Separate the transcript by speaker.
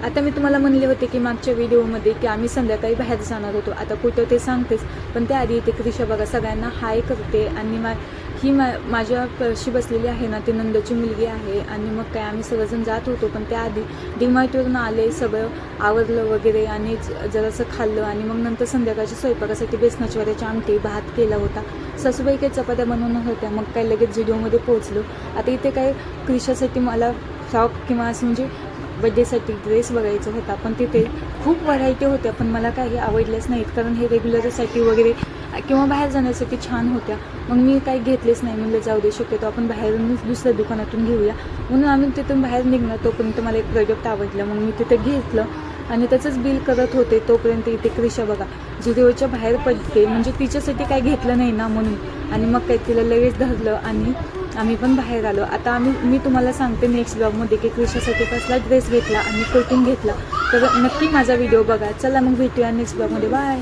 Speaker 1: आता मी तुम्हाला म्हणले होते की मागच्या व्हिडिओमध्ये की आम्ही संध्याकाळी बाहेर जाणार होतो. आता कुठं ते सांगतेच, पण त्याआधी इथे क्रिशा बघा सगळ्यांना हाय करते आणि माझ्या कळशी बसलेली आहे ना, ती नंदची मुलगी आहे. आणि मग काय आम्ही सगळेजण जात होतो, पण त्याआधी डीमार्टवरून आले, सगळं आवरलं वगैरे आणि जरासं खाल्लं आणि मग नंतर संध्याकाळच्या स्वयंपाकासाठी बेसनाची वड्याची आमटी भात केला होता. सासूबाई काही चपात्या बनवणार होत्या, मग काय लगेच व्हिडिओमध्ये पोहोचलो. आता इथे काय क्रिशासाठी मला फ्रॉक किंवा असं म्हणजे बड्डेसाठी ड्रेस बघायचा होता, पण तिथे खूप व्हरायटी होत्या, पण मला काही आवडल्याच नाहीत, कारण हे रेग्युलरसाठी वगैरे किंवा बाहेर जाण्यासाठी छान होत्या. मग मी काही घेतलेच नाही. म्हणलं जाऊ दे, शक्यतो आपण बाहेरूनच दुसऱ्या दुकानातून घेऊया. म्हणून आम्ही तिथून बाहेर निघणार, तोपर्यंत मला एक प्रोडक्ट आवडलं, मग मी तिथे घेतलं आणि त्याचंच बिल करत होते. तोपर्यंत इथे क्रिशा बघा जुडिओच्या बाहेर पडते, म्हणजे तिच्यासाठी काय घेतलं नाही ना म्हणून. आणि मग काय तिला लगेच धरलं आणि आम्ही पण बाहेर आलो. आता मी तुम्हाला सांगते नेक्स्ट ब्लॉगमध्ये की क्रिशासाठी कसला ड्रेस घेतला आणि कुठून घेतला, तर नक्की माझा व्हिडिओ बघा. चला मग भेटूया नेक्स्ट ब्लॉगमध्ये. बाय.